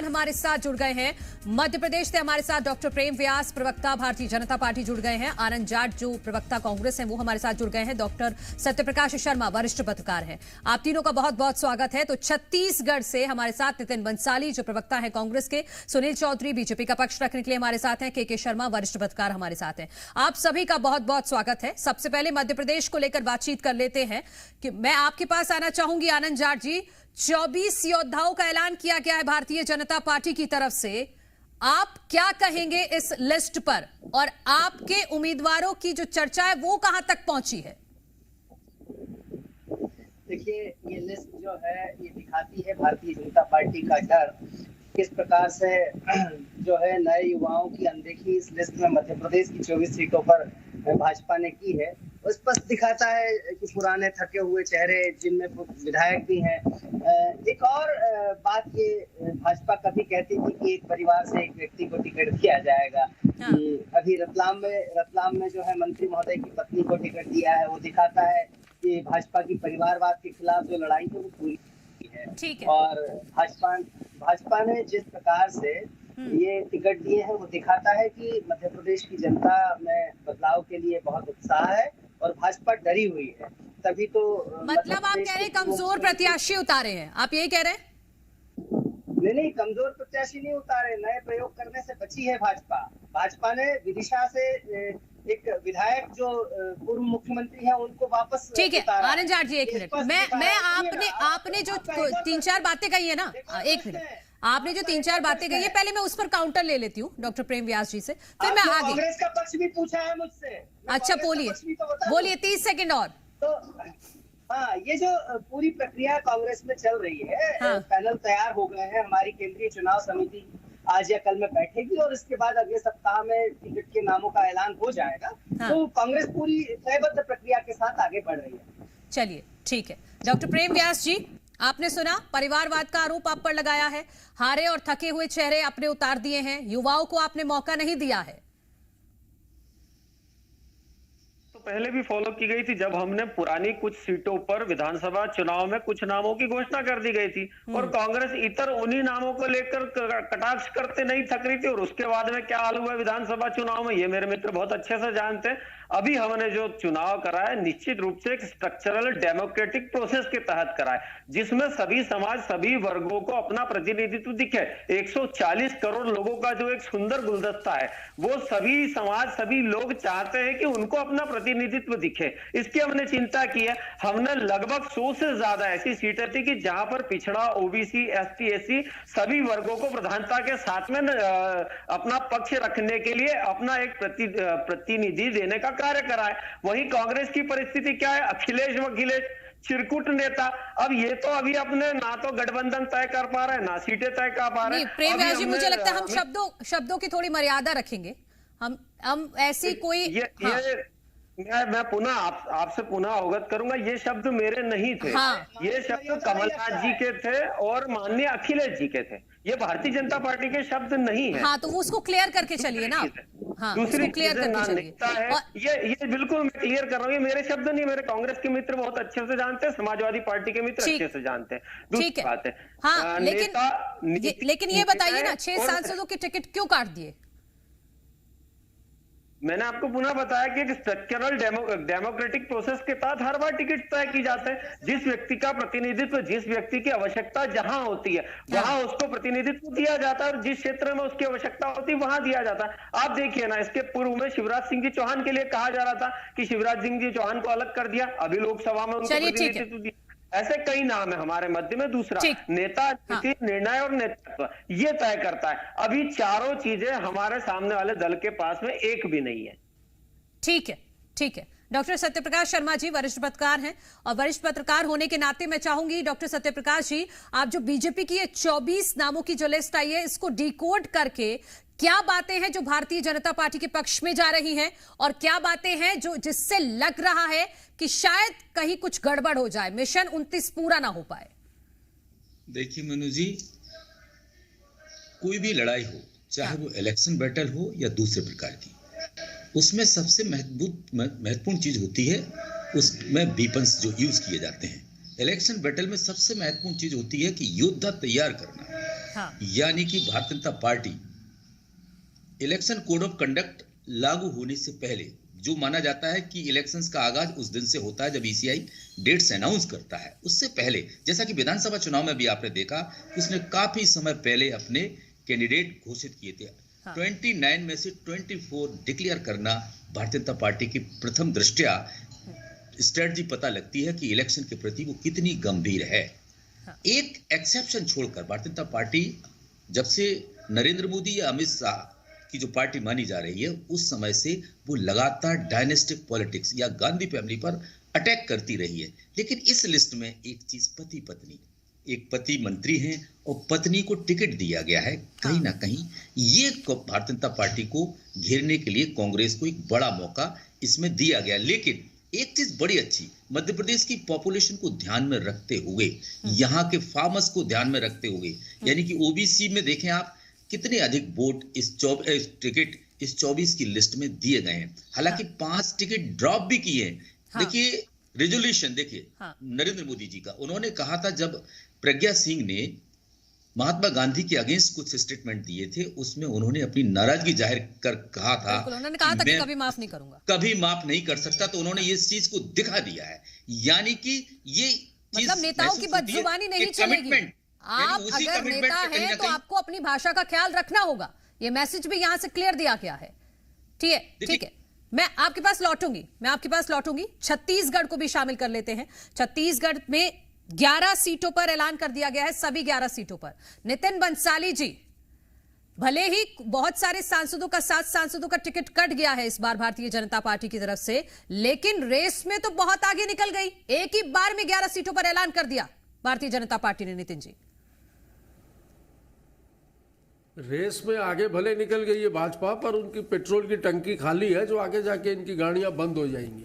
मेहमान हमारे साथ जुड़ गए हैं। मध्य प्रदेश से हमारे साथ डॉक्टर प्रेम व्यास, प्रवक्ता भारतीय जनता पार्टी, जुड़ गए हैं। आनंद जाट जो प्रवक्ता कांग्रेस हैं वो हमारे साथ जुड़ गए हैं। डॉक्टर सत्यप्रकाश शर्मा वरिष्ठ पत्रकार हैं। आप तीनों का बहुत बहुत स्वागत है। तो छत्तीसगढ़ से हमारे साथ नितिन बंसाली जो प्रवक्ता है कांग्रेस के, सुनील चौधरी बीजेपी का पक्ष रखने के लिए हमारे साथ हैं, के शर्मा वरिष्ठ पत्रकार हमारे साथ हैं। आप सभी का बहुत बहुत स्वागत है। सबसे पहले मध्य प्रदेश को लेकर बातचीत कर लेते हैं कि मैं आपके पास आना चाहूंगी आनंद जाट जी। 24 योद्धाओं का ऐलान किया गया है भारतीय जनता पार्टी की तरफ से। आप क्या कहेंगे इस लिस्ट पर, और आपके उम्मीदवारों की जो चर्चा है वो कहां तक पहुंची है? देखिए, ये लिस्ट जो है ये दिखाती है भारतीय जनता पार्टी का डर। किस प्रकार से जो है नए युवाओं की अनदेखी इस लिस्ट में मध्य प्रदेश की 24 सीटों पर भाजपा ने की है। स्पष्ट दिखाता है कि पुराने थके हुए चेहरे जिनमें विधायक भी हैं। एक और बात ये भाजपा कभी कहती थी कि एक परिवार से एक व्यक्ति को टिकट दिया जाएगा। अभी रतलाम में जो है मंत्री महोदय की पत्नी को टिकट दिया है। वो दिखाता है कि भाजपा की परिवारवाद के खिलाफ जो लड़ाई है वो पूरी है। और भाजपा ने जिस प्रकार से ये टिकट दिए हैं वो दिखाता है कि मध्य प्रदेश की जनता में बदलाव के लिए बहुत उत्साह है और भाजपा डरी हुई है। तभी तो मतलब आप कह रहे हैं कमजोर प्रत्याशी उतारे हैं, आप यही कह रहे हैं? नहीं, कमजोर प्रत्याशी नहीं उतारे, नए प्रयोग करने से बची है भाजपा ने विदिशा से एक विधायक जो पूर्व मुख्यमंत्री हैं उनको वापस। ठीक है आनंद जाट जी, एक मिनट। मैं आपने जो 3-4 बातें कही है ना, एक मिनट, आपने जो 3-4 बातें कही है, पहले मैं उस पर काउंटर ले लेती हूँ डॉक्टर प्रेम व्यास जी से, फिर मैं आगे। कांग्रेस का पक्ष भी पूछा है मुझसे। अच्छा बोलिए 30 सेकंड और। तो हाँ, ये जो पूरी प्रक्रिया कांग्रेस में चल रही है, पैनल तैयार हो गए हैं। हमारी केंद्रीय चुनाव समिति आज या कल में बैठेगी और इसके बाद अगले सप्ताह में टिकट के नामों का ऐलान हो जाएगा। तो कांग्रेस पूरी तयबद्ध प्रक्रिया के साथ आगे बढ़ रही है। चलिए ठीक है। डॉक्टर प्रेम व्यास जी, आपने सुना, परिवारवाद का आरोप आप पर लगाया है, हारे और थके हुए चेहरे आपने उतार दिए हैं, युवाओं को आपने मौका नहीं दिया है। पहले भी फॉलो की गई थी जब हमने पुरानी कुछ सीटों पर विधानसभा चुनाव में कुछ नामों की घोषणा कर दी गई थी और कांग्रेस इतर उन्हीं नामों को लेकर कटाक्ष करते नहीं थक रही थी। और उसके बाद में क्या हाल हुआ विधानसभा चुनाव में, ये मेरे मित्र बहुत अच्छे से जानते हैं। अभी हमने जो चुनाव कराया निश्चित रूप से एक स्ट्रक्चरल डेमोक्रेटिक प्रोसेस के तहत कराया, जिसमें सभी समाज सभी वर्गों को अपना प्रतिनिधित्व दिखे। 140 करोड़ लोगों का जो एक सुंदर गुलदस्ता है, वो सभी समाज सभी लोग चाहते हैं कि उनको अपना प्रतिनिधित्व दिखे। इसकी हमने चिंता की है। हमने लगभग 100 से ज्यादा ऐसी सीटें थी कि जहां पर पिछड़ा, ओबीसी, एसटी, एससी सभी वर्गों को प्रधानता के साथ में अपना पक्ष रखने के लिए अपना एक प्रतिनिधि देने का कार्य करा है। वहीं कांग्रेस की परिस्थिति क्या है? अखिलेश चिरकुट नेता। अब ये तो अभी अपने ना तो गठबंधन तय कर पा रहे हैं ना सीटें तय कर पा रहे हैं। प्रेम व्यास जी, मुझे लगता है हम शब्दों की थोड़ी मर्यादा रखेंगे। हम ऐसी कोई मैं पुनः आपसे पुनः अवगत करूंगा, ये शब्द मेरे नहीं थे। ये शब्द कमलनाथ जी के थे और माननीय अखिलेश जी के थे। ये भारतीय जनता पार्टी के शब्द नहीं है। तो वो उसको क्लियर करके चलिए ना। दूसरी क्लियर करके चलिए। ये बिल्कुल मैं क्लियर कर रहा हूँ, ये मेरे शब्द नहीं, मेरे कांग्रेस के मित्र बहुत अच्छे से जानते हैं, समाजवादी पार्टी के मित्र अच्छे से जानते हैं। दूसरी बात है, लेकिन ये बताइए ना, 6 सांसदों की टिकट क्यों काट दिए? मैंने आपको पुनः बताया कि एक स्ट्रक्चरल डेमोक्रेटिक प्रोसेस के तहत हर बार टिकट तय की जाते हैं। जिस व्यक्ति का प्रतिनिधित्व, जिस व्यक्ति की आवश्यकता जहां होती है वहां उसको प्रतिनिधित्व दिया जाता है और जिस क्षेत्र में उसकी आवश्यकता होती है वहां दिया जाता है। आप देखिए ना, इसके पूर्व में शिवराज सिंह जी चौहान के लिए कहा जा रहा था कि शिवराज सिंह जी चौहान को अलग कर दिया, अभी लोकसभा में उनको प्रतिनिधित्व दिया। ऐसे कई नाम है हमारे मध्य में। दूसरा, नेता, नीति, निर्णय और नेतृत्व ये तय करता है। अभी चारों चीजें हमारे सामने वाले दल के पास में एक भी नहीं है। ठीक है। डॉक्टर सत्यप्रकाश शर्मा जी वरिष्ठ पत्रकार हैं, और वरिष्ठ पत्रकार होने के नाते मैं चाहूंगी डॉक्टर सत्यप्रकाश जी, आप जो बीजेपी की ये 24 नामों की जो लिस्ट आई है, इसको डिकोड करके क्या बातें हैं जो भारतीय जनता पार्टी के पक्ष में जा रही हैं और क्या बातें हैं जो जिससे लग रहा है कि शायद कहीं कुछ गड़बड़ हो जाए, मिशन 29 पूरा ना हो पाए? देखिए मनु जी, कोई भी लड़ाई हो, चाहे वो इलेक्शन बैटल हो या दूसरे प्रकार की, उसमें सबसे महत्वपूर्ण चीज होती है उसमें वेपन्स जो यूज किए जाते हैं। इलेक्शन बैटल में सबसे महत्वपूर्ण चीज होती है कि योद्धा तैयार करना। हाँ। यानी कि Bharatiya Janata party election code of conduct लागू होने से पहले, जो माना जाता है कि इलेक्शंस का आगाज उस दिन से होता है जब ईसीआई डेट्स अनाउंस करता है, उससे पहले, जैसा कि विधानसभा चुनाव में भी आपने देखा, उसने काफी समय पहले अपने कैंडिडेट घोषित किए थे। हाँ। 29 में से 24 डिक्लेयर करना भारतीय जनता पार्टी की प्रथम दृष्टया स्ट्रेटजी पता लगती है कि इलेक्शन के प्रति वो कितनी गंभीर है। हाँ। एक एक्सेप्शन छोड़कर भारतीय जनता पार्टी जब से नरेंद्र मोदी या अमित शाह की जो पार्टी मानी जा रही है, उस समय से वो लगातार डायनेस्टिक पॉलिटिक्स या गांधी फैमिली पर अटैक करती रही है। लेकिन इस लिस्ट में एक चीज पति पत्नी, एक पति मंत्री हैं और पत्नी को टिकट दिया गया है। कहीं ना कहीं ये भारतीय जनता पार्टी को घेरने के लिए कांग्रेस को एक बड़ा मौका इसमें दिया गया। लेकिन एक चीज बड़ी अच्छी, मध्य प्रदेश की पॉपुलेशन को ध्यान में रखते हुए, यहाँ के फार्मर्स को ध्यान में रखते हुए, यानी कि ओबीसी में देखें आप कितने अधिक वोट इस 24 की लिस्ट में दिए गए हैं। हालांकि 5 टिकट ड्रॉप भी किए हैं। हाँ। देखिए रेजोल्यूशन देखिए। हाँ। नरेंद्र मोदी जी का, उन्होंने कहा था जब प्रज्ञा सिंह ने महात्मा गांधी के अगेंस्ट कुछ स्टेटमेंट दिए थे, उसमें उन्होंने अपनी नाराजगी जाहिर कर कहा था, उन्होंने कहा था कि कभी माफ नहीं करूंगा, कभी माफ नहीं कर सकता। तो उन्होंने इस चीज को दिखा दिया है, यानी कि ये मतलब नेताओं की बदजुबानी नहीं चलेगी। आप अगर नेता हैं तो आपको अपनी भाषा का ख्याल रखना होगा। ये मैसेज भी यहां से क्लियर दिया गया है। ठीक है, मैं आपके पास लौटूंगी। छत्तीसगढ़ को भी शामिल कर लेते हैं। छत्तीसगढ़ में 11 सीटों पर ऐलान कर दिया गया है, सभी 11 सीटों पर। नितिन बंसाली जी, भले ही बहुत सारे सांसदों का 7 सांसदों का टिकट कट गया है इस बार भारतीय जनता पार्टी की तरफ से, लेकिन रेस में तो बहुत आगे निकल गई। एक ही बार में 11 सीटों पर ऐलान कर दिया भारतीय जनता पार्टी ने। नितिन जी, रेस में आगे भले निकल गई है भाजपा, पर उनकी पेट्रोल की टंकी खाली है, जो आगे जाके इनकी गाड़ियां बंद हो जाएंगी।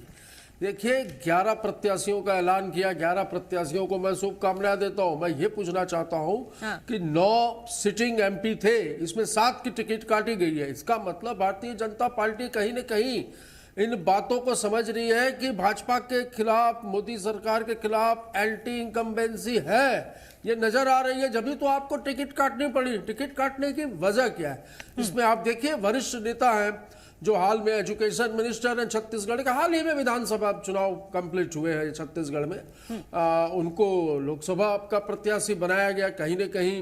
देखिए 11 प्रत्याशियों का ऐलान किया, 11 प्रत्याशियों को मैं शुभकामनाएं देता हूं। मैं ये पूछना चाहता हूं कि 9 सिटिंग एमपी थे, इसमें 7 की टिकट काटी गई है। इसका मतलब भारतीय जनता पार्टी कहीं न कहीं इन बातों को समझ रही है कि भाजपा के खिलाफ, मोदी सरकार के खिलाफ एंटी इनकम्बेंसी है, ये नजर आ रही है। जब भी तो आपको टिकट काटनी पड़ी। टिकट काटने की वजह क्या है? इसमें आप देखिए वरिष्ठ नेता हैं जो हाल में एजुकेशन मिनिस्टर हैं छत्तीसगढ़ के, हाल ही में विधानसभा चुनाव कंप्लीट हुए हैं छत्तीसगढ़ में, उनको लोकसभा का प्रत्याशी बनाया गया। कहीं न कहीं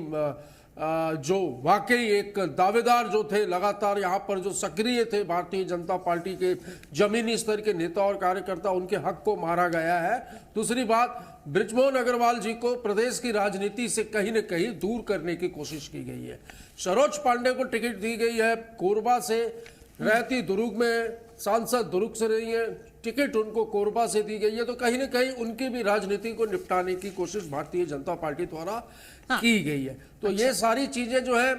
जो वाकई एक दावेदार जो थे, लगातार यहाँ पर जो सक्रिय थे भारतीय जनता पार्टी के जमीनी स्तर के नेता और कार्यकर्ता, उनके हक को मारा गया है। दूसरी बात, बृजमोहन अग्रवाल जी को प्रदेश की राजनीति से कहीं न कहीं दूर करने की कोशिश की गई है। सरोज पांडे को टिकट दी गई है, कोरबा से रहती, दुर्ग में सांसद, दुर्ग से रही है, टिकट उनको कोरबा से दी गई है। तो कहीं न कहीं उनकी भी राजनीति को निपटाने की कोशिश भारतीय जनता पार्टी द्वारा की गई है। तो ये सारी चीजें जो है,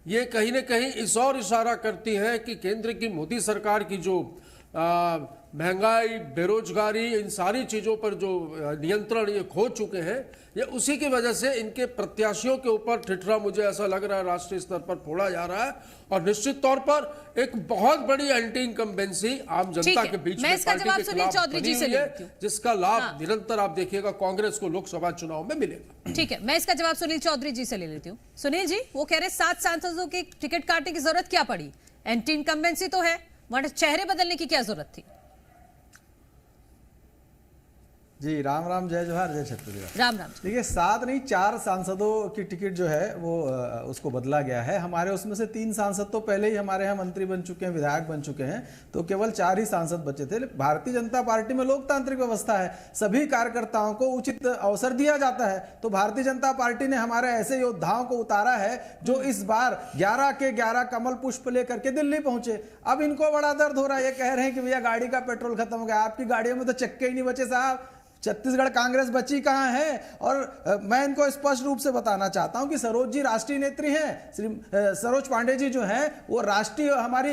ये कहीं न कहीं इस और इशारा करती हैं कि केंद्र की मोदी सरकार की जो महंगाई, बेरोजगारी, इन सारी चीजों पर जो नियंत्रण ये खो चुके हैं, ये उसी की वजह से इनके प्रत्याशियों के ऊपर ठिठुरा, मुझे ऐसा लग रहा है, राष्ट्रीय स्तर पर फोड़ा जा रहा है। और निश्चित तौर पर एक बहुत बड़ी एंटी इनकम्बेंसी आम जनता के बीच में पार्टी के खिलाफ बनी हुई है, जिसका लाभ निरंतर आप देखिएगा कांग्रेस को लोकसभा चुनाव में मिलेगा। ठीक है, मैं इसका जवाब सुनील चौधरी जी से ले लेती हूँ। सुनील जी, वो कह रहे 7 सांसदों की टिकट काटने की जरूरत क्या पड़ी? एंटी इनकम्बेंसी तो है, वहां चेहरे बदलने की क्या जरूरत थी? जी राम राम, जय जोहार, जय छत्तीसगढ़। राम राम। देखिए 7 नहीं 4 सांसदों की टिकट जो है वो उसको बदला गया है। हमारे उसमें से 3 सांसद तो पहले ही हमारे यहाँ मंत्री बन चुके हैं, विधायक बन चुके हैं, तो केवल 4 ही सांसद बचे थे। भारतीय जनता पार्टी में लोकतांत्रिक व्यवस्था है, सभी कार्यकर्ताओं को उचित अवसर दिया जाता है। तो भारतीय जनता पार्टी ने हमारे ऐसे योद्धाओं को उतारा है जो इस बार 11 के 11 कमल पुष्प लेकर के दिल्ली पहुंचे। अब इनको बड़ा दर्द हो रहा है, ये कह रहे हैं कि भैया गाड़ी का पेट्रोल खत्म हो गया। आपकी गाड़ियों में तो चक्के ही नहीं बचे साहब, छत्तीसगढ़ कांग्रेस बची कहां है? और मैं इनको स्पष्ट रूप से बताना चाहता हूं कि सरोज जी राष्ट्रीय नेत्री हैं। श्री सरोज पांडे जी जो हैं वो राष्ट्रीय हमारी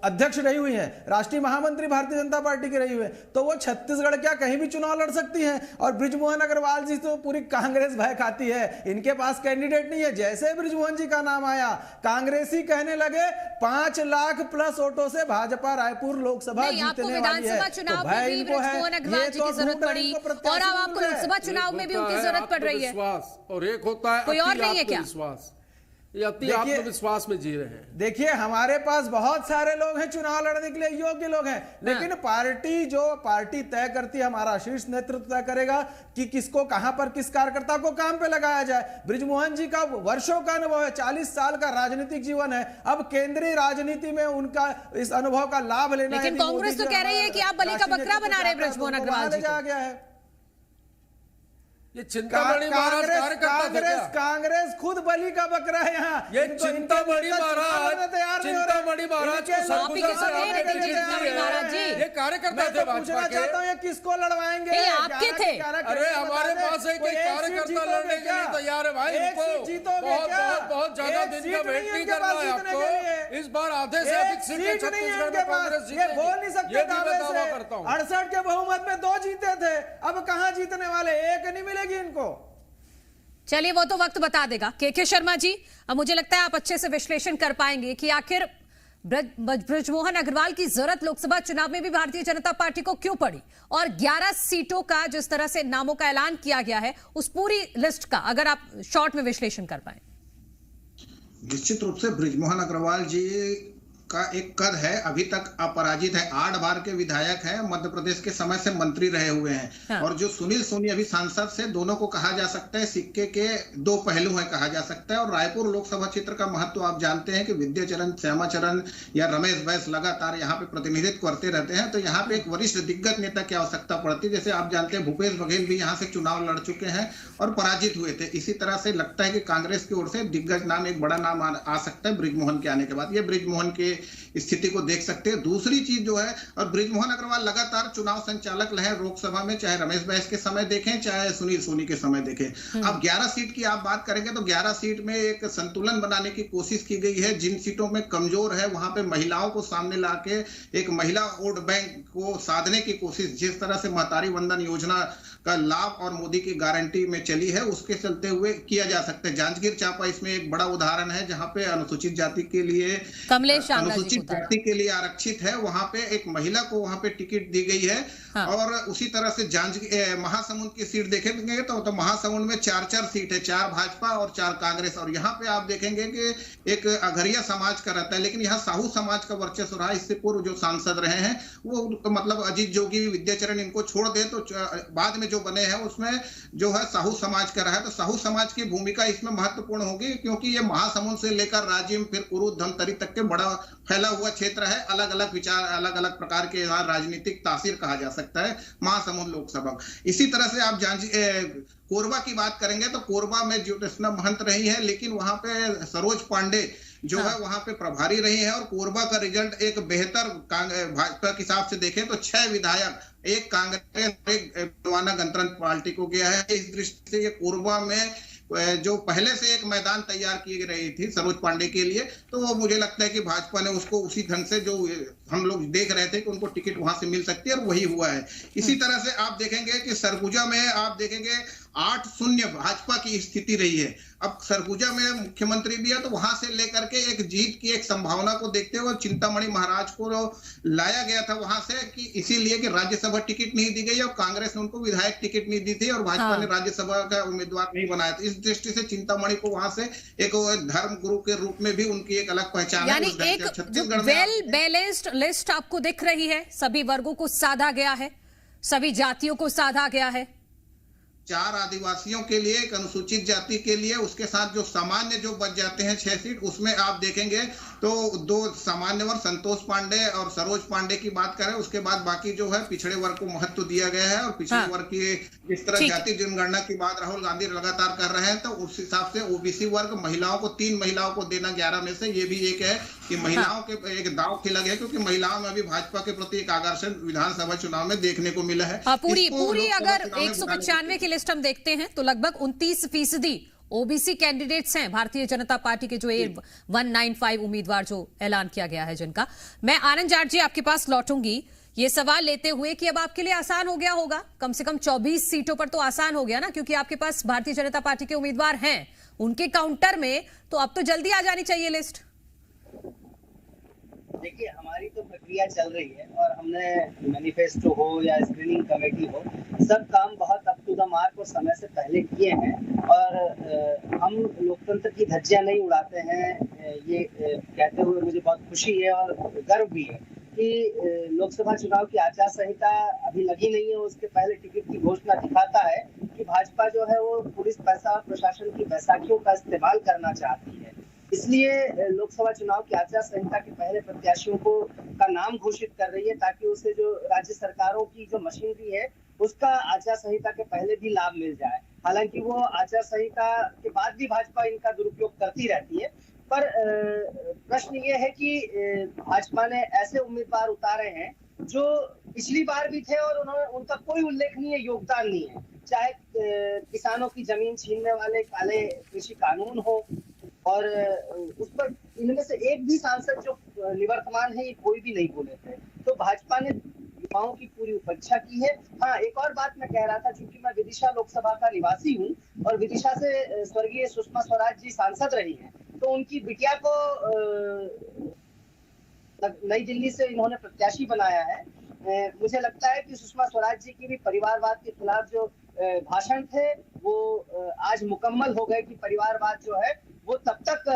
अध्यक्ष रही हुई हैं, राष्ट्रीय महामंत्री भारतीय जनता पार्टी की रही हुई है। तो वो छत्तीसगढ़ क्या कहीं भी चुनाव लड़ सकती हैं। और बृजमोहन अग्रवाल जी तो पूरी कांग्रेस भय खाती है, इनके पास कैंडिडेट नहीं है। जैसे बृजमोहन जी का नाम आया, कांग्रेसी कहने लगे 5 लाख प्लस वोटों से भाजपा रायपुर लोकसभा जीतने वाली है। तो भय इनको है, अग्रवाल जी की जरूरत पड़ी और अब आपको लोकसभा चुनाव में भी उनकी जरूरत पड़ रही है। और एक होता है कोई और नहीं है क्या? विश्वास, ये अति आत्मविश्वास में जी रहे हैं। देखिए हमारे पास बहुत सारे लोग हैं चुनाव लड़ने के लिए योग्य लोग हैं, लेकिन पार्टी तय करती है, हमारा शीर्ष नेतृत्व तय करेगा कि किसको कहां पर किस कार्यकर्ता को काम पे लगाया जाए। बृजमोहन जी का वर्षों का अनुभव है, 40 साल का राजनीतिक जीवन है, अब केंद्रीय राजनीति में उनका इस अनुभव का लाभ लेना। लेकिन कांग्रेस तो कह रही है कि आप बलि का बकरा बना रहे हैं बृजमोहन अग्रवाल जी को। गया है ये चिंतामणि महाराज कार्यकर्ता थे क्या? कांग्रेस खुद बलि का बकरा है यहाँ। ये चिंतामणि महाराज को महाराज जी ये कार्यकर्ता थे भाजपा के। चाहता हूँ ये किसको लड़वाएंगे? आपके थे। अरे हमारे पास एक कार्यकर्ता लड़ने के लिए तैयार है भाई। इनको बहुत ज्यादा दिन का वेट नहीं करना है आपको। इस बार आधे से अधिक सीटें छत्तीसगढ़ में कांग्रेस जीतेगी। बोल नहीं सकते दावे से। करता हूँ 68 के बहुमत में 2 जीते थे, अब कहां जीतने वाले? एक नहीं मिलेगी इनको। चलिए वो तो वक्त बता देगा। के शर्मा जी, अब मुझे लगता है आप अच्छे से विश्लेषण कर पाएंगे कि आखिर बृजमोहन अग्रवाल की जरूरत लोकसभा चुनाव में भी भारतीय जनता पार्टी को क्यों पड़ी, और 11 सीटों का जिस तरह से नामों का ऐलान किया गया है उस पूरी लिस्ट का अगर आप शॉर्ट में विश्लेषण कर पाए। निश्चित रूप से बृजमोहन अग्रवाल जी का एक कद है, अभी तक अपराजित है, 8 बार के विधायक हैं, मध्य प्रदेश के समय से मंत्री रहे हुए हैं। हाँ। और जो सुनील सोनी अभी सांसद से, दोनों को कहा जा सकता है सिक्के के 2 पहलू हैं कहा जा सकता है। और रायपुर लोकसभा क्षेत्र का महत्व आप जानते हैं कि विद्याचरण, श्यामाचरण या रमेश बैस लगातार यहाँ पे प्रतिनिधित्व करते रहते हैं, तो यहाँ पे एक वरिष्ठ दिग्गज नेता की आवश्यकता पड़ती है। जैसे आप जानते हैं भूपेश बघेल भी यहाँ से चुनाव लड़ चुके हैं और पराजित हुए थे। इसी तरह से लगता है कि कांग्रेस की ओर से दिग्गज नाम, एक बड़ा नाम आ सकता है बृजमोहन के आने के बाद। ये बृजमोहन के स्थिति को देख सकते हैं। दूसरी चीज जो है, और बृजमोहन अग्रवाल लगातार चुनाव संचालक रहे लोकसभा में, चाहे रमेश बैस के समय देखें चाहे सुनील सोनी के समय देखें। अब 11 सीट की आप बात करेंगे तो 11 सीट में एक संतुलन बनाने की कोशिश की गई है। जिन सीटों में कमजोर है वहां पे महिलाओं को सामने लाके एक महिला वोट बैंक को साधने की कोशिश, जिस तरह से महतारी वंदन योजना का लाभ और मोदी की गारंटी में चली है उसके चलते हुए किया जा सकता है। जांजगीर चांपा इसमें एक बड़ा उदाहरण है, जहां पे अनुसूचित जाति के लिए, अनुसूचित जाति के लिए आरक्षित है, वहां पे एक महिला को वहां पे टिकट दी गई है। हाँ। और उसी तरह से महासमुंद की सीट देखेंगे तो महासमुंद में 4-4 सीट है, 4 भाजपा और 4 कांग्रेस। और यहाँ पे आप देखेंगे कि एक अघरिया समाज का रहता है, लेकिन यहाँ साहू समाज का वर्चस्व रहा। इससे पूर्व जो सांसद रहे हैं वो मतलब अजीत जोगी, विद्याचरण, इनको छोड़ दे तो बाद में जो बने हैं उसमें जो है साहू समाज का रहा है। तो साहू समाज की भूमिका इसमें महत्वपूर्ण होगी, क्योंकि ये महासमुंद से लेकर राजिम फिर कुरुद धमतरी तक के बड़ा फैला हुआ क्षेत्र है। अलग अलग विचार, अलग अलग प्रकार के यहाँ राजनीतिक तासीर कहा जा सकता है महासमुंद लोकसभा। इसी तरह से आप कोरबा की बात करेंगे तो कोरबा में ज्योतिष्णा महंत रही है, लेकिन वहां पे सरोज पांडे जो है वहां पे प्रभारी रही है। और कोरबा का रिजल्ट एक बेहतर भाजपा के हिसाब से देखें तो 6 विधायक, एक कांग्रेस, एक गणतंत्र पार्टी को गया है। इस दृष्टि से ये कोरबा में जो पहले से एक मैदान तैयार की रही थी सरोज पांडे के लिए, तो वो मुझे लगता है कि भाजपा ने उसको उसी ढंग से, जो हम लोग देख रहे थे कि उनको टिकट वहां से मिल सकती है, और वही हुआ है। इसी तरह से आप देखेंगे कि सरगुजा में आप देखेंगे 8-0 भाजपा की स्थिति रही है। अब सरगुजा में मुख्यमंत्री भी है, तो वहां से लेकर के एक जीत की एक संभावना को देखते हुए चिंतामणि महाराज को लाया गया था वहां से, कि इसीलिए कि राज्यसभा टिकट नहीं दी गई और कांग्रेस ने उनको विधायक टिकट नहीं दी थी और भाजपा ने राज्यसभा का उम्मीदवार नहीं बनाया था। इस दृष्टि से चिंतामणि को वहां से एक धर्म गुरु के रूप में भी उनकी एक अलग पहचान है। यानी एक वेल बैलेंस्ड लिस्ट आपको दिख रही है, सभी वर्गों को साधा गया है, सभी जातियों को साधा गया है। 4 आदिवासियों के लिए, एक अनुसूचित जाति के लिए, उसके साथ जो सामान्य जो बच जाते हैं 6 सीट, उसमें आप देखेंगे तो 2 सामान्य वर्ग, संतोष पांडे और सरोज पांडे की बात करें, उसके बाद बाकी जो है पिछड़े वर्ग को महत्व दिया गया है। और पिछड़े वर्ग की जिस तरह जाति जनगणना की बात राहुल गांधी लगातार कर रहे हैं, तो उस हिसाब से ओबीसी वर्ग, महिलाओं को 3 महिलाओं को देना 11 में से, ये भी एक है कि महिलाओं के एक दांव खिला गया, क्योंकि महिलाओं में भी भाजपा के प्रति एक आकर्षण विधानसभा चुनाव में देखने को मिला है। पूरी अगर 195 की लिस्ट हम देखते हैं तो लगभग 29% ओबीसी कैंडिडेट्स हैं भारतीय जनता पार्टी के, जो 195 उम्मीदवार जो ऐलान किया गया है जिनका। मैं आनंद जाट जी आपके पास लौटूंगी ये सवाल लेते हुए कि अब आपके लिए आसान हो गया होगा, कम से कम 24 सीटों पर तो आसान हो गया ना, क्योंकि आपके पास भारतीय जनता पार्टी के उम्मीदवार हैं, उनके काउंटर में, तो अब तो जल्दी आ जानी चाहिए लिस्ट। देखिए, हमारी तो प्रक्रिया चल रही है और हमने मैनिफेस्टो हो या स्क्रीनिंग कमेटी हो, सब काम बहुत अप टू द मार्क और समय से पहले किए हैं। और हम लोकतंत्र की धज्जियां नहीं उड़ाते हैं, ये कहते हुए मुझे बहुत खुशी है और गर्व भी है कि लोकसभा चुनाव की आचार संहिता अभी लगी नहीं है, उसके पहले टिकट की घोषणा दिखाता है कि भाजपा जो है वो पुलिस पैसा और प्रशासन की बैसाखियों का इस्तेमाल करना चाहती है। इसलिए लोकसभा चुनाव की आचार संहिता के पहले प्रत्याशियों को का नाम घोषित कर रही है, ताकि उसे जो राज्य सरकारों की जो मशीनरी है उसका आचार संहिता के पहले भी लाभ मिल जाए। हालांकि वो आचार संहिता के बाद भी भाजपा इनका दुरुपयोग करती रहती है, पर प्रश्न ये है कि भाजपा ने ऐसे उम्मीदवार उतारे हैं जो पिछली बार भी थे और उनका कोई उल्लेखनीय योगदान नहीं है। चाहे किसानों की जमीन छीनने वाले काले कृषि कानून हो, और उस पर इनमें से एक भी सांसद जो निवर्तमान है ये कोई भी नहीं बोले थे। तो भाजपा ने युवाओं की पूरी उपेक्षा की है। हाँ, एक और बात मैं कह रहा था, चूंकि मैं विदिशा लोकसभा का निवासी हूँ और विदिशा से स्वर्गीय सुषमा स्वराज जी सांसद रही हैं, तो उनकी बिटिया को नई दिल्ली से इन्होंने प्रत्याशी बनाया है। मुझे लगता है कि सुषमा स्वराज जी की भी परिवारवाद के खिलाफ जो भाषण थे वो आज मुकम्मल हो गए कि परिवारवाद जो है वो तब तक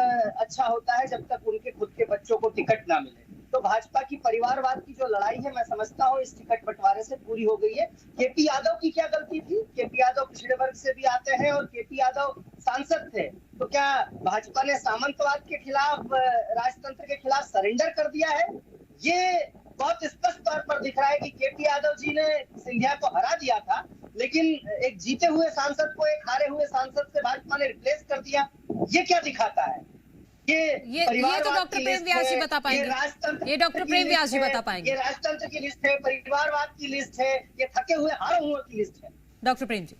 अच्छा होता है जब तक उनके खुद के बच्चों को टिकट ना मिले। तो भाजपा की परिवारवाद की जो लड़ाई है, मैं समझता हूँ इस टिकट बंटवारे से पूरी हो गई है। केपी यादव की क्या गलती थी? केपी यादव पिछड़े वर्ग से भी आते हैं और केपी यादव सांसद थे, तो क्या भाजपा ने सामंतवाद के खिलाफ, राजतंत्र के खिलाफ सरेंडर कर दिया है? ये बहुत स्पष्ट तौर पर दिख रहा है कि केपी यादव जी ने सिंधिया को हरा दिया था, लेकिन एक जीते हुए सांसद को एक हारे हुए सांसद से भाजपा ने रिप्लेस कर दिया। ये क्या दिखाता है? ये तो डॉक्टर प्रेम व्यास जी बता पाएंगे। ये डॉक्टर प्रेम व्यास जी बता पाएंगे। ये राजतंत्र की लिस्ट है, परिवारवाद की लिस्ट है, ये थके हुए हारे हुए की लिस्ट है। डॉक्टर प्रेम जी,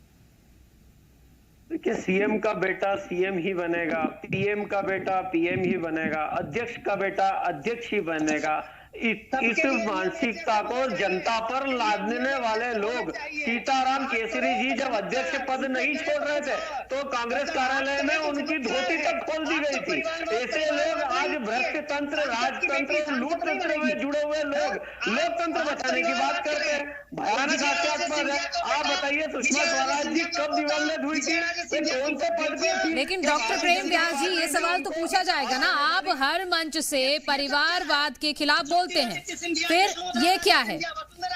देखिए, सीएम का बेटा सीएम ही बनेगा, पीएम का बेटा पीएम ही बनेगा, अध्यक्ष का बेटा अध्यक्ष ही बनेगा। इस मानसिकता को जनता पर लादने वाले लोग, सीताराम केसरी जी जब अध्यक्ष पद नहीं छोड़ रहे थे तो कांग्रेस कार्यालय में उनकी धोती तक खोल दी गई थी। ऐसे लोग आज भ्रष्ट तंत्र, राजतंत्र, लूट तंत्र में जुड़े हुए लोग लोकतंत्र बचाने की बात करते हैं। भयानक हास्यास्पद है। आप बताइए, सुषमा स्वराज जी कब दिवंगत हुई थी? कौन से पद पे थी? लेकिन डॉक्टर प्रेम व्यास जी, ये सवाल तो पूछा जाएगा ना, आप हर मंच से परिवारवाद के खिलाफ बोलते हैं, फिर ये क्या है?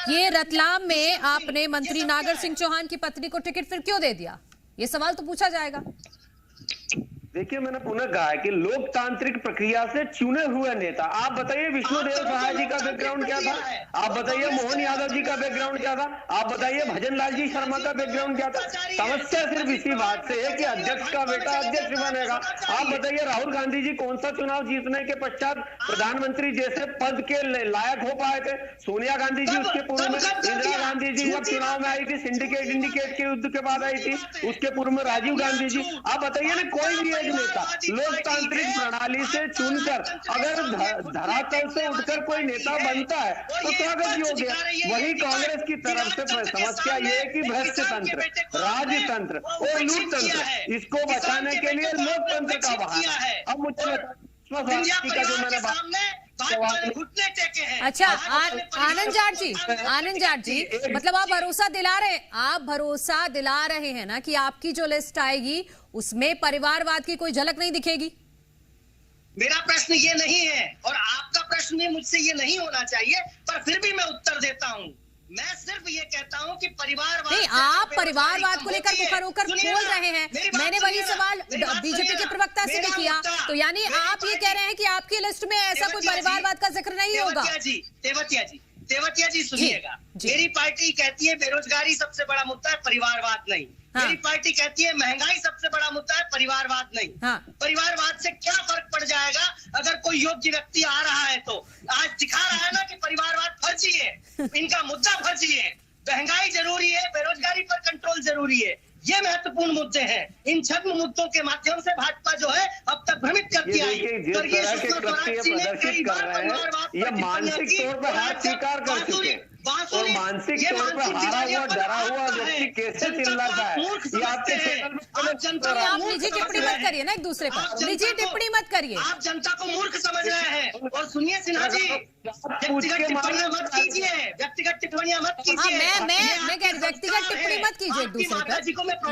ये रतलाम में आपने मंत्री नागर सिंह चौहान की पत्नी को टिकट फिर क्यों दे दिया? ये सवाल तो पूछा जाएगा। देखिए, मैंने पुनः कहा है कि लोकतांत्रिक प्रक्रिया से चुने हुए नेता, आप बताइए विष्णुदेव सहाय जी का बैकग्राउंड क्या था? आप बताइए मोहन यादव जी का बैकग्राउंड क्या था? आप बताइए भजन लाल जी शर्मा का बैकग्राउंड क्या था? समस्या सिर्फ इसी बात से है कि अध्यक्ष का बेटा अध्यक्ष बनेगा। आप बताइए राहुल गांधी जी कौन सा चुनाव जीतने के पश्चात प्रधानमंत्री जैसे पद के लायक हो पाए थे? सोनिया गांधी जी उसके पूर्व में, इंदिरा गांधी जी जब चुनाव में आई थी, सिंडिकेट के युद्ध के बाद आई थी, उसके पूर्व में राजीव गांधी जी। आप बताइए ना, कोई भी नेता लोकतांत्रिक प्रणाली से चुनकर अगर धरातल से उठकर कोई नेता बनता है तो स्वागत योग्य है। वही कांग्रेस की तरफ से समस्या ये है कि भ्रष्ट तंत्र, राजतंत्र और लूट तंत्र, इसको बचाने के लिए लोकतंत्र का बहाना। अब मुझे का जो मैंने अच्छा, आनंद जाट जी, मतलब आप भरोसा दिला रहे हैं ना कि आपकी जो लिस्ट आएगी उसमें परिवारवाद की कोई झलक नहीं दिखेगी? मेरा प्रश्न ये नहीं है और आपका प्रश्न भी मुझसे ये नहीं होना चाहिए, पर फिर भी मैं उत्तर देता हूँ। मैं सिर्फ ये कहता हूँ कि परिवारवाद नहीं, आप परिवारवाद को लेकर मुखर होकर बोल रहे हैं। मैंने वही सवाल बीजेपी के प्रवक्ता से भी किया, तो यानी आप ये कह रहे हैं कि आपकी लिस्ट में ऐसा कोई परिवारवाद का जिक्र नहीं होगा? तेवतिया जी सुनिएगा, मेरी पार्टी कहती है बेरोजगारी सबसे बड़ा मुद्दा है, परिवारवाद नहीं। हाँ। मेरी पार्टी कहती है महंगाई सबसे बड़ा मुद्दा है, परिवारवाद नहीं। हाँ। परिवारवाद से क्या फर्क पड़ जाएगा अगर कोई योग्य व्यक्ति आ रहा है तो? आज दिखा रहा है ना कि परिवारवाद फर्जी है, इनका मुद्दा फर्जी है। महंगाई जरूरी है, बेरोजगारी पर कंट्रोल जरूरी है, ये महत्वपूर्ण मुद्दे हैं। इन छद्म मुद्दों के माध्यम से भाजपा जो है अब तक भ्रमित करती आई। प्रदर्शित कर रहे हैं, ये मानसिक तौर पर हार स्वीकार कर चुके हैं। और मानसिक तौर पर हारा हुआ डरा हुआ व्यक्ति कैसे चिल्लाता है? ये आपके चैनल में आप निजी टिप्पणी मत करिए ना एक दूसरे पर, निजी टिप्पणी मत करिए। आप जनता को मूर्ख समझ रहे हैं। और सुनिए सिन्हा जी, व्यक्तिगत टिप्पणियां मत कीजिए, व्यक्तिगत टिप्पणियां मत कीजिए। मैं कह रही व्यक्तिगत टिप्पणी मत कीजिए एक दूसरे पर।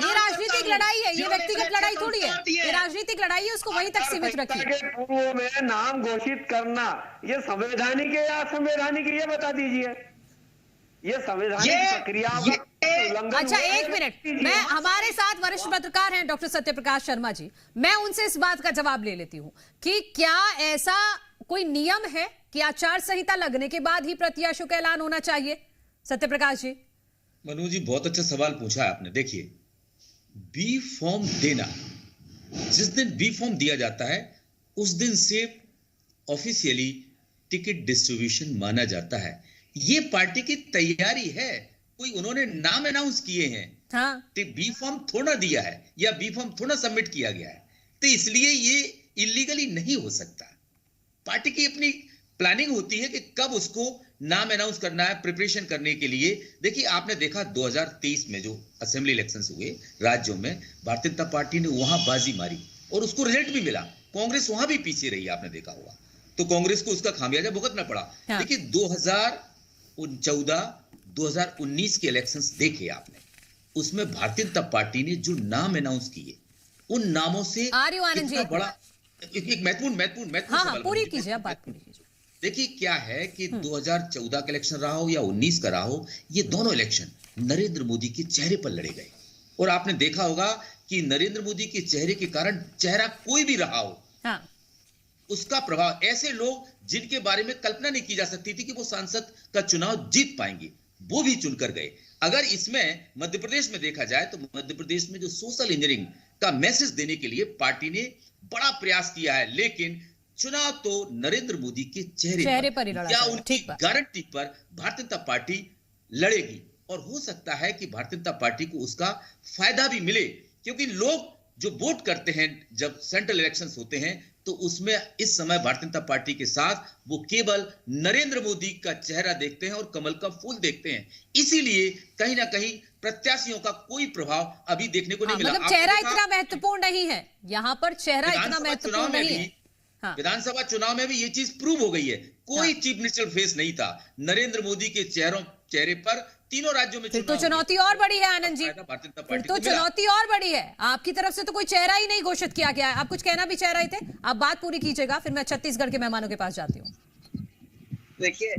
ये राजनीतिक लड़ाई है, ये व्यक्तिगत लड़ाई थोड़ी है, ये राजनीतिक लड़ाई है, उसको वहीं तक सीमित रखिए। पूर्व में नाम घोषित करना ये संवैधानिक है या असंवैधानिक है, ये बता दीजिए। ये संवैधानिक प्रक्रियाओं का उल्लंघन। अच्छा एक मिनट, मैं हमारे साथ वरिष्ठ पत्रकार हैं डॉक्टर सत्यप्रकाश शर्मा जी, मैं उनसे इस बात का जवाब ले लेती हूँ कि क्या ऐसा कोई नियम है कि आचार संहिता लगने के बाद ही प्रत्याशियों का ऐलान होना चाहिए? सत्यप्रकाश जी। मनु जी बहुत अच्छा सवाल पूछा है आपने। देखिए, बी फॉर्म देना, जिस दिन बी फॉर्म दिया जाता है उस दिन से ऑफिशियली टिकट डिस्ट्रीब्यूशन माना जाता है। ये पार्टी की तैयारी है, कोई उन्होंने नाम अनाउंस किए हैं। हाँ। तो बी फॉर्म थोड़ा दिया है या बी फॉर्म थोड़ा सबमिट किया गया है, तो इसलिए ये इलीगली नहीं हो सकता। पार्टी की अपनी प्लानिंग होती है कि कब उसको नाम अनाउंस करना है, प्रिपरेशन करने के लिए। देखिए, आपने देखा 2023 में जो असेंबली इलेक्शंस हुए राज्यों में, भारतीय जनता पार्टी ने वहां बाजी मारी और उसको रिजल्ट भी मिला। कांग्रेस वहां भी पीछे रही, आपने देखा होगा, तो कांग्रेस को उसका खामियाजा भुगतना पड़ा। हाँ। देखिए 2014, 2019 के इलेक्शंस देखे आपने, उसमें भारतीय जनता पार्टी ने जो नाम अनाउंस किए, उन नामों से कितना बड़ा एक महत्वपूर्ण हाँ, पूरी कीजिए, आप बात पूरी कीजिए। देखिए क्या है कि 2014 का इलेक्शन रहा हो या 19 का रहा हो, ये दोनों इलेक्शन नरेंद्र मोदी के चेहरे पर लड़े गए। और आपने देखा होगा कि नरेंद्र मोदी के चेहरे के कारण, चेहरा कोई भी रहा हो, हाँ। उसका प्रभाव, ऐसे लोग जिनके बारे में कल्पना नहीं की जा सकती थी कि वो सांसद का चुनाव जीत पाएंगे, वो भी चुनकर गए। अगर इसमें मध्य प्रदेश में देखा जाए तो मध्य प्रदेश में जो सोशल इंजीनियरिंग का मैसेज देने के लिए पार्टी ने बड़ा प्रयास किया है, लेकिन चुनाव तो नरेंद्र मोदी के चेहरे पर ही लड़ा। क्या उनकी गारंटी पर भारतीय जनता पार्टी लड़ेगी? और हो सकता है कि भारतीय जनता पार्टी को उसका फायदा भी मिले, क्योंकि लोग जो वोट करते हैं जब सेंट्रल इलेक्शंस होते हैं, तो उसमें इस समय भारतीय जनता पार्टी के साथ वो केवल नरेंद्र मोदी का चेहरा देखते हैं और कमल का फूल देखते हैं। इसीलिए कहीं ना कहीं प्रत्याशियों का कोई प्रभाव अभी देखने को नहीं मिला। मतलब चेहरा इतना महत्वपूर्ण नहीं है यहाँ पर, चेहरा इतना महत्वपूर्ण नहीं है। हाँ। विधानसभा चुनाव में भी ये चीज प्रूव हो गई है। कोई चीफ मिनिस्टर फेस नहीं था, नरेंद्र मोदी के चेहरे पर तीनों राज्यों में तो चुनौती और बड़ी है आनंद जी, तो चुनौती और बड़ी है। आपकी तरफ से तो कोई चेहरा ही नहीं घोषित किया गया है। आप कुछ कहना भी चाह रहे थे, आप बात पूरी कीजिएगा, फिर मैं छत्तीसगढ़ के मेहमानों के पास जाती हूँ। देखिए,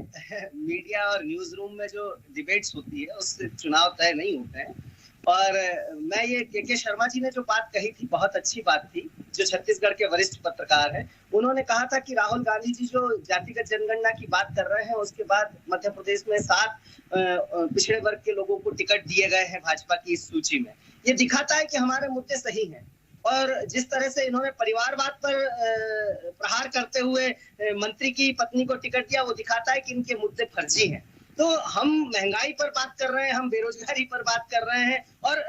मीडिया और न्यूज रूम में जो डिबेट्स होती है उससे चुनाव तय नहीं होते हैं। और मैं ये के शर्मा जी ने जो बात कही थी, बहुत अच्छी बात थी, जो छत्तीसगढ़ के वरिष्ठ पत्रकार हैं। उन्होंने कहा था कि राहुल गांधी जी जो जातिगत जनगणना की बात कर रहे हैं, उसके बाद मध्य प्रदेश में 7 पिछड़े वर्ग के लोगों को टिकट दिए गए हैं भाजपा की इस सूची में। ये दिखाता है कि हमारे मुद्दे सही हैं। और जिस तरह से इन्होंने परिवारवाद पर प्रहार करते हुए मंत्री की पत्नी को टिकट दिया, वो दिखाता है कि इनके मुद्दे फर्जी हैं। तो हम महंगाई पर बात कर रहे हैं, हम बेरोजगारी पर बात कर रहे हैं, और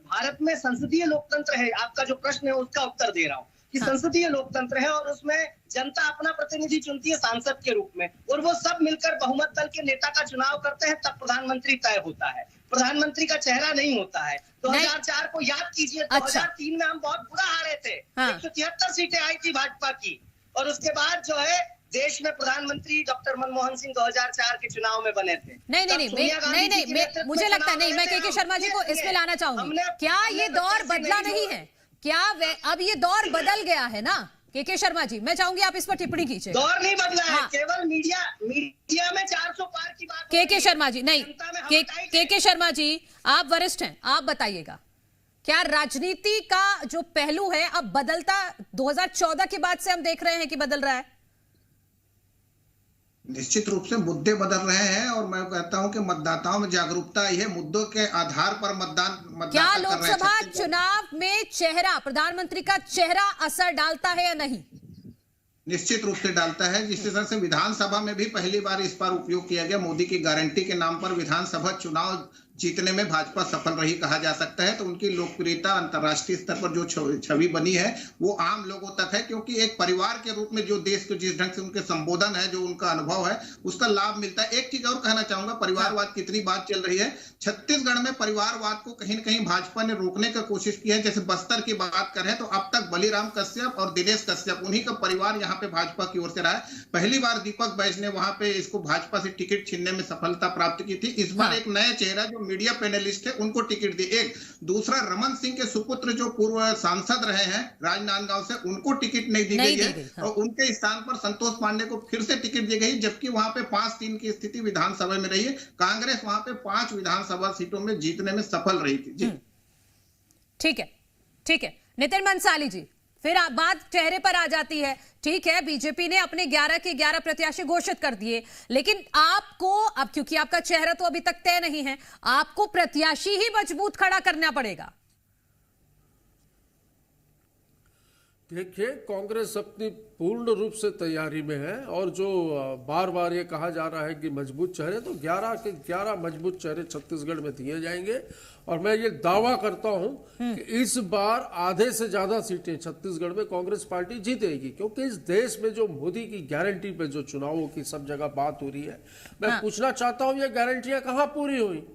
भारत में संसदीय लोकतंत्र है। आपका जो प्रश्न है उसका उत्तर दे रहा हूँ कि संसदीय लोकतंत्र है और उसमें जनता अपना प्रतिनिधि चुनती है सांसद के रूप में, और वो सब मिलकर बहुमत दल के नेता का चुनाव करते हैं, तब प्रधानमंत्री तय होता है। प्रधानमंत्री का चेहरा नहीं होता है। 2004 को याद कीजिए, 2003 में हम बहुत बुरा हारे थे। 173 सीटें आई थी भाजपा की, और उसके बाद जो है देश में प्रधानमंत्री डॉक्टर मनमोहन सिंह 2004 के चुनाव में बने थे। नहीं, मुझे लगता नहीं, मैं के शर्मा जी को इसमें लाना चाहूंगी। क्या ये दौर बदला नहीं है? क्या अब ये दौर बदल गया है ना? के शर्मा जी, मैं चाहूंगी आप इस पर टिप्पणी कीजिए। दौर नहीं बदला है, केवल मीडिया में 400 पार की बात। के शर्मा जी, नहीं, के शर्मा जी आप वरिष्ठ हैं, आप बताइएगा, क्या राजनीति का जो पहलू है अब बदलता 2014 के बाद से हम देख रहे हैं कि बदल रहा है? निश्चित रूप से मुद्दे बदल रहे हैं, और मैं कहता हूं कि मतदाताओं में जागरूकता आई है। मुद्दों के आधार पर मतदान क्या लोकसभा चुनाव में चेहरा, प्रधानमंत्री का चेहरा असर डालता है या नहीं? निश्चित रूप से डालता है। जिस तरह से विधानसभा में भी पहली बार इस बार उपयोग किया गया, मोदी की गारंटी के नाम पर विधानसभा चुनाव जीतने में भाजपा सफल रही कहा जा सकता है। तो उनकी लोकप्रियता अंतर्राष्ट्रीय स्तर पर जो छवि बनी है वो आम लोगों तक है, क्योंकि एक परिवार के रूप में जो देश को जिस ढंग से उनके संबोधन है, जो उनका अनुभव है, उसका लाभ मिलता है। एक चीज और कहना चाहूंगा, परिवारवाद कितनी बात चल रही है, छत्तीसगढ़ में परिवारवाद को कहीं न कहीं भाजपा ने रोकने की कोशिश की है। जैसे बस्तर की बात करें तो अब तक बलिराम कश्यप और दिनेश कश्यप, उन्हीं का परिवार यहाँ पे भाजपा की ओर से रहा है। पहली बार दीपक बैज ने वहां पे इसको भाजपा से टिकट छीनने में सफलता प्राप्त की थी। इस बार एक नया चेहरा जो मीडिया पैनलिस्ट है उनको टिकट दी। एक दूसरा रमन सिंह के सुपुत्र जो पूर्व सांसद रहे हैं राजनांदगांव से, उनको टिकट नहीं दी गई है और उनके स्थान पर संतोष पांडे को फिर से टिकट दी गई, जबकि वहां पे 5-3 की स्थिति विधानसभा में रही है। कांग्रेस वहां पे 5 विधानसभा सीटों में जीतने में सफल रही थी। जी ठीक है नितिन बंसाली जी, फिर बात चेहरे पर आ जाती है। ठीक है, बीजेपी ने अपने 11 के 11 प्रत्याशी घोषित कर दिए, लेकिन आपको अब, क्योंकि आपका चेहरा तो अभी तक तय नहीं है, आपको प्रत्याशी ही मजबूत खड़ा करना पड़ेगा। देखिए, कांग्रेस अपनी पूर्ण रूप से तैयारी में है और जो बार बार ये कहा जा रहा है कि मजबूत चेहरे, तो 11 के 11 मजबूत चेहरे छत्तीसगढ़ में दिए जाएंगे और मैं ये दावा करता हूं कि इस बार आधे से ज्यादा सीटें छत्तीसगढ़ में कांग्रेस पार्टी जीतेगी, क्योंकि इस देश में जो मोदी की गारंटी पे जो चुनावों की सब जगह बात हो रही है, मैं पूछना चाहता हूं ये गारंटियां कहां पूरी हुई?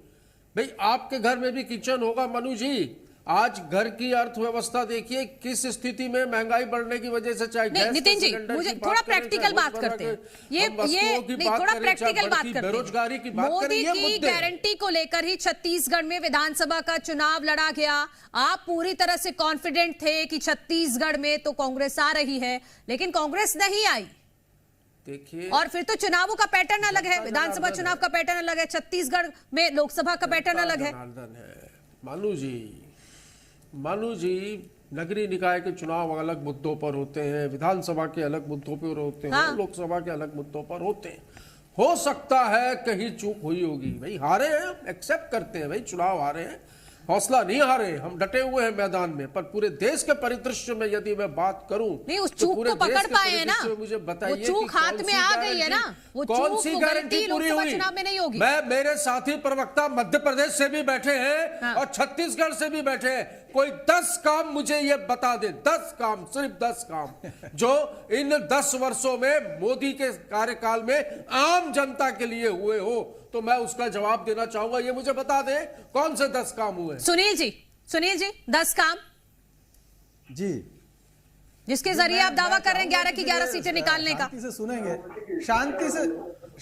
भाई, आपके घर में भी किचन होगा मनु जी। आज घर की अर्थव्यवस्था देखिए किस स्थिति में, महंगाई बढ़ने की वजह से, चाहे गैस नितिन जी, मुझे थोड़ा प्रैक्टिकल बात करते हैं। ये थोड़ा प्रैक्टिकल बात करते हैं। बेरोजगारी की बात करें, मोदी की गारंटी को लेकर ही छत्तीसगढ़ में विधानसभा का चुनाव लड़ा गया। आप पूरी तरह से कॉन्फिडेंट थे कि छत्तीसगढ़ में तो कांग्रेस आ रही है, लेकिन कांग्रेस नहीं आई। देखिए, और फिर तो चुनावों का पैटर्न अलग है, विधानसभा चुनाव का पैटर्न अलग है, छत्तीसगढ़ में लोकसभा का पैटर्न अलग है। मानू जी, नगरीय निकाय के चुनाव अलग मुद्दों पर होते हैं, विधानसभा के अलग मुद्दों पर होते हैं, लोकसभा के अलग मुद्दों पर होते हैं। हो सकता है कहीं चूक हुई होगी, भाई हारे हैं, एक्सेप्ट करते हैं, भाई चुनाव हारे हैं, हौसला नहीं हारे, हम डटे हुए हैं मैदान में। पर पूरे देश के परिदृश्य में यदि मैं बात करूं, नहीं, उस चूक को पकड़ पाए हैं ना, मुझे बताइए, वो चूक हाथ में आ गई है ना, वो कौन सी गारंटी पूरी हुई? चुनाव में नहीं होगी। मैं, मेरे साथी प्रवक्ता मध्य प्रदेश से भी बैठे हैं और छत्तीसगढ़ से भी बैठे हैं, कोई 10 काम मुझे ये बता दे, 10 काम, सिर्फ 10 काम जो इन 10 वर्षों में मोदी के कार्यकाल में आम जनता के लिए हुए हो, तो मैं उसका जवाब देना चाहूंगा। ये मुझे बता दे कौन से 10 काम हुए? सुनील जी 10 काम जी, जिसके जरिए आप दावा कर रहे हैं 11 की 11 सीटें निकालने का। शांति से सुनेंगे, शांति से।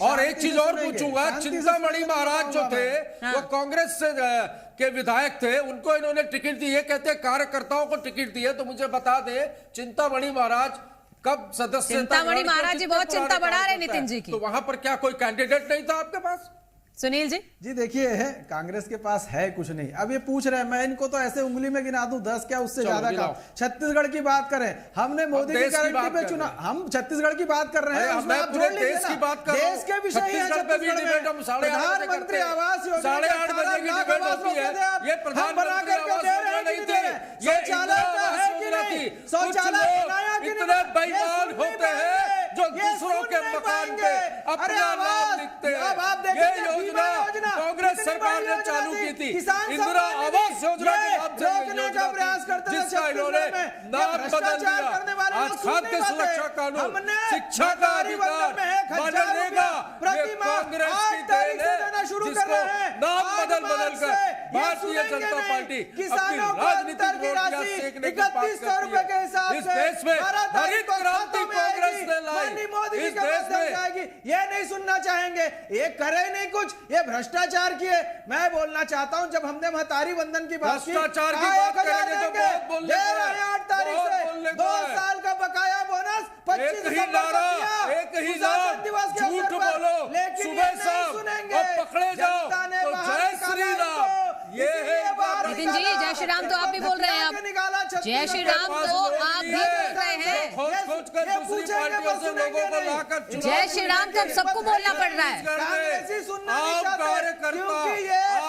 और एक चीज और पूछूंगा, चिंतामणि महाराज जो थे वो कांग्रेस से के विधायक थे, उनको इन्होंने टिकट दी है, कहते हैं कार्यकर्ताओं को टिकट दी है, तो मुझे बता दे चिंतामणि महाराज कब सदस्य? चिंतामणि महाराज जी बहुत चिंता बढ़ा रहे नितिन जी की। तो वहां पर क्या कोई कैंडिडेट नहीं था आपके पास? सुनील जी देखिए, कांग्रेस के पास है कुछ नहीं। अब ये पूछ रहे हैं, मैं इनको तो ऐसे उंगली में गिना दूं 10 क्या उससे ज्यादा काम। छत्तीसगढ़ की बात करें, हमने मोदी की गारंटी पे चुना, हम छत्तीसगढ़ की बात कर रहे हैं, उसमें आप जोड़ लीजिए ना, देश के विषय है छत्तीसगढ़ में। प्रधानमंत्री आवास योजना 8:30 बजे की डिबेट होती है, ये प्रधानमंत्री आवास योजना नहीं थी, ये शौचालय है कि नहीं, शौचालय बनाया कि नहीं? इतने बेईमान होते हैं जो दूसरों के मकान पे अपना नाम लिखते हैं। ये योजना कांग्रेस सरकार ने चालू की थी, इंदिरा आवास योजना के नाम से, जिसका इन्होंने नाम बदल दिया। आज खाद्य सुरक्षा कानून, शिक्षा का अधिकार, मनरेगा, ये कांग्रेस की देन है, जिसको नाम बदल कर भारतीय जनता पार्टी अपनी राजनीतिक रोटियां सेकने की बात करती है। इस देश में हरित क्रांति कांग्रेस ने लाई, इस देश में ये नहीं सुनना चाहेंगे, ये करे नहीं कुछ, ये भ्रष्टाचार किए। मैं बोलना चाहता हूं, जब हमने महतारी वंदन की बात की, भ्रष्टाचार की बात करेंगे तो बहुत बोलने को है, 8 तारीख से 2 साल का बकाया बोनस 25 दिसंबर एक ही नाम झूठ बोलो, सुबह शाम और पकड़े जाओ तो जय श्री राम। ये है नितिन जी, जय श्री राम तो आप भी बोल रहे हैं, आप जय श्री राम तो आप भी बोल रहे हैं, खोज कर दूसरी पार्टियों से लोगों को लाकर जय श्री राम तो अब सबको बोलना पड़ रहा है। आम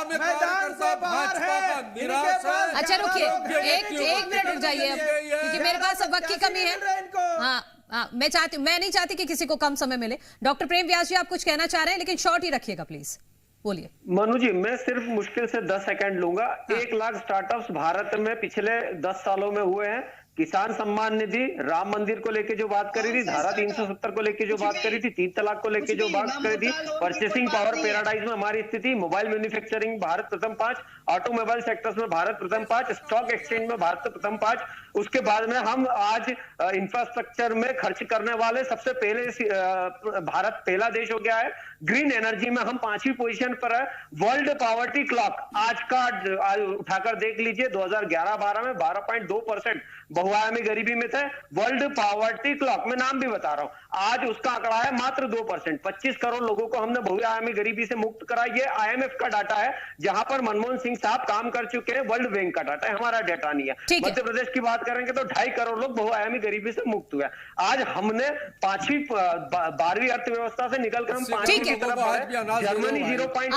कार्यकर्ता भाजपा का निराश है। अच्छा रुकिए, एक मिनट रुक जाइए, क्योंकि मेरे पास अब वक्त की कमी है। हाँ, मैं नहीं चाहती कि किसी को कम समय मिले। डॉक्टर प्रेम व्यास जी, आप कुछ कहना चाह रहे हैं, लेकिन शॉर्ट ही रखिएगा प्लीज। बोलिए। मनु जी, मैं सिर्फ मुश्किल से 10 सेकंड लूंगा। 1 लाख स्टार्टअप्स भारत में पिछले 10 सालों में हुए हैं। किसान सम्मान निधि, राम मंदिर को लेके जो बात करी थी, धारा 370 को लेके जो बात करी थी, 3 तलाक को लेके जो बात करी थी, परचेसिंग पावर पैराडाइज में हमारी स्थिति, मोबाइल मैन्युफैक्चरिंग भारत प्रथम 5, ऑटोमोबाइल सेक्टर्स में भारत प्रथम 5, स्टॉक एक्सचेंज में भारत प्रथम 5। उसके बाद में हम आज इंफ्रास्ट्रक्चर में खर्च करने वाले सबसे पहले भारत पहला देश हो गया है। ग्रीन एनर्जी में हम 5वीं पोजीशन पर है। वर्ल्ड पॉवर्टी क्लॉक आज का उठाकर देख लीजिए, 2011-12 में 12.2% बहुआयामी गरीबी में थे। वर्ल्ड पॉवर्टी क्लॉक में नाम भी बता रहा हूं, आज उसका आंकड़ा है मात्र 2%। 25 करोड़ लोगों को हमने बहुआयामी गरीबी से मुक्त करा। ये IMF का डाटा है, जहां पर मनमोहन सिंह साहब काम कर चुके हैं। वर्ल्ड बैंक का डाटा है, हमारा डाटा नहीं है। मध्य प्रदेश की बात करेंगे तो 2.5 करोड़ लोग बहुआयामी गरीबी से मुक्त हुए। आज हमने 12वीं अर्थव्यवस्था से निकलकर हम 5वीं की तरफ बढ़े। जर्मनी 0.5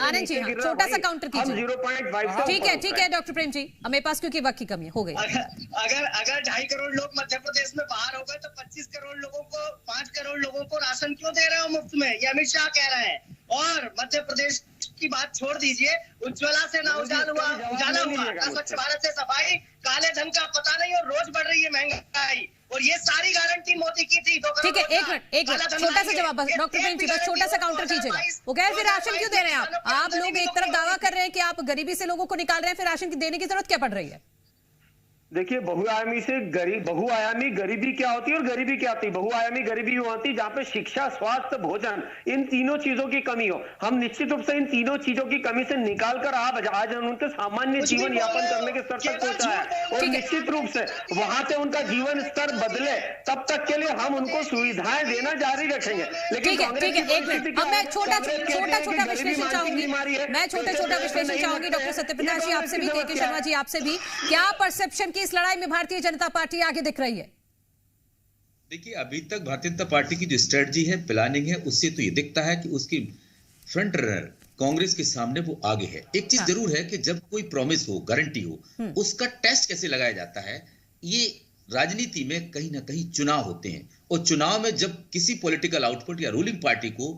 आनंद जी छोटा सा काउंटर कीजिए। 0.5 ठीक है डॉक्टर प्रेम जी, हमें पास क्योंकि वक्त की कमी हो गई। अगर 2.5 करोड़ लोग मध्य प्रदेश में बाहर हो गए तो 25 करोड़ लोगों को 5 करोड़ लोगों को राशन क्यों दे रहे हो मुफ्त में? ये अमित शाह कह रहे हैं। और मध्य प्रदेश की बात छोड़ दीजिए, उज्ज्वला से ना उजाला हुआ, ना स्वच्छ भारत से सफाई, काले धन का पता नहीं और रोज बढ़ रही है महंगाई। और ये सारी गारंटी मोदी की थी। ठीक है, एक मिनट छोटा सा जवाब डॉक्टर प्रेम जी, बस छोटा सा काउंटर कीजिएगा। वो कह रहे फिर राशन क्यों दे रहे हैं आप लोग एक तरफ दावा कर रहे हैं कि आप गरीबी से लोगों को निकाल रहे हैं, फिर राशन देने की जरूरत क्या पड़ रही है? देखिए, बहुआयामी गरीबी क्या होती है और गरीबी क्या होती है? बहुआयामी गरीबी वो होती है जहां पे शिक्षा, स्वास्थ्य, भोजन, इन तीनों चीजों की कमी हो। हम निश्चित रूप से इन तीनों चीजों की कमी से निकालकर आज उनके सामान्य जीवन यापन करने के स्तर तक पहुंचा है। और निश्चित रूप से वहां से उनका जीवन स्तर बदले, तब तक के लिए हम उनको सुविधाएं देना जारी रखेंगे। लेकिन ठीक है, एक मिनट, अब मैं छोटा विश्लेषण चाहूंगी। मैं छोटा विश्लेषण चाहूंगी डॉक्टर सत्यप्रकाश जी आपसे भी, के शर्मा जी आपसे भी। क्या परसेप्शन इस लड़ाई में भारतीय जनता पार्टी आगे दिख रही है? देखिए, अभी तक भारतीय जनता पार्टी की जो स्ट्रेटजी है, प्लानिंग है, उससे तो ये दिखता है कि उसकी फ्रंट रनर कांग्रेस के सामने वो आगे है। एक चीज जरूर है कि जब कोई प्रॉमिस हो, गारंटी हो, उसका टेस्ट कैसे लगाया जाता है। ये राजनीति में कहीं ना कहीं चुनाव होते हैं, और चुनाव में जब किसी पॉलिटिकल आउटपुट या रूलिंग पार्टी को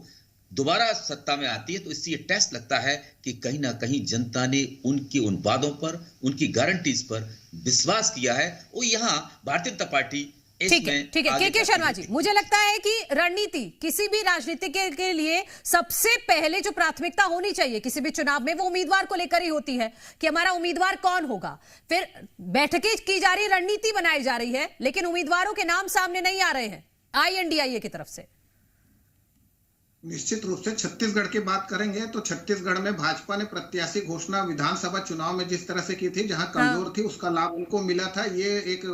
दोबारा सत्ता में आती है, तो इससे ये टेस्ट लगता है कि कहीं ना कहीं जनता ने उनके उन वादों पर, उनकी गारंटीज पर विश्वास किया है। और यहाँ भारतीय जनता पार्टी ठीक है के शर्मा जी, मुझे लगता है कि रणनीति किसी भी राजनीति के लिए सबसे पहले जो प्राथमिकता होनी चाहिए किसी भी चुनाव में, वो उम्मीदवार को लेकर ही होती है कि हमारा उम्मीदवार कौन होगा। फिर बैठकें की जा रही, रणनीति बनाई जा रही है, लेकिन उम्मीदवारों के नाम सामने नहीं आ रहे हैं INDIA की तरफ से। निश्चित रूप से छत्तीसगढ़ की बात करेंगे तो छत्तीसगढ़ में भाजपा ने प्रत्याशी घोषणा विधानसभा चुनाव में जिस तरह से की थी, जहां कमजोर थी, उसका लाभ उनको मिला था। ये एक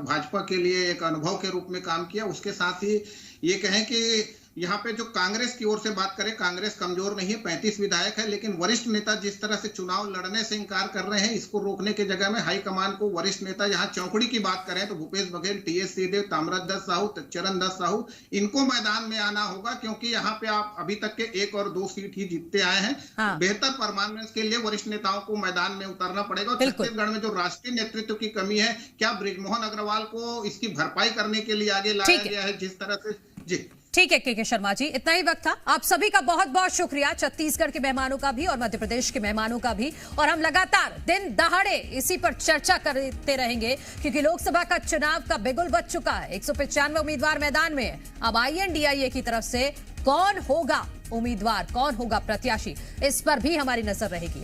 भाजपा के लिए एक अनुभव के रूप में काम किया। उसके साथ ही ये कहें कि यहाँ पे जो कांग्रेस की ओर से बात करें, कांग्रेस कमजोर नहीं है, 35 विधायक है, लेकिन वरिष्ठ नेता जिस तरह से चुनाव लड़ने से इंकार कर रहे हैं, इसको रोकने के जगह में हाईकमान को वरिष्ठ नेता, यहाँ चौकड़ी की बात करें तो भूपेश बघेल, TS सिंहदेव, ताम्रध्वज साहू, चरणदास साहू, इनको मैदान में आना होगा, क्योंकि यहाँ पे आप अभी तक के 1 और 2 सीट ही जीतते आए हैं। बेहतर परफॉर्मेंस के लिए वरिष्ठ नेताओं को मैदान में उतरना पड़ेगा। छत्तीसगढ़ में जो राष्ट्रीय नेतृत्व की कमी है, क्या बृजमोहन अग्रवाल को इसकी भरपाई करने के लिए आगे लाया गया है जिस तरह से? जी ठीक है के शर्मा जी, इतना ही वक्त था। आप सभी का बहुत बहुत शुक्रिया, छत्तीसगढ़ के मेहमानों का भी और मध्य प्रदेश के मेहमानों का भी। और हम लगातार दिन दहाड़े इसी पर चर्चा करते रहेंगे, क्योंकि लोकसभा का चुनाव का बिगुल बज चुका है। 195 उम्मीदवार मैदान में है। अब INDIA की तरफ से कौन होगा उम्मीदवार, कौन होगा प्रत्याशी, इस पर भी हमारी नजर रहेगी।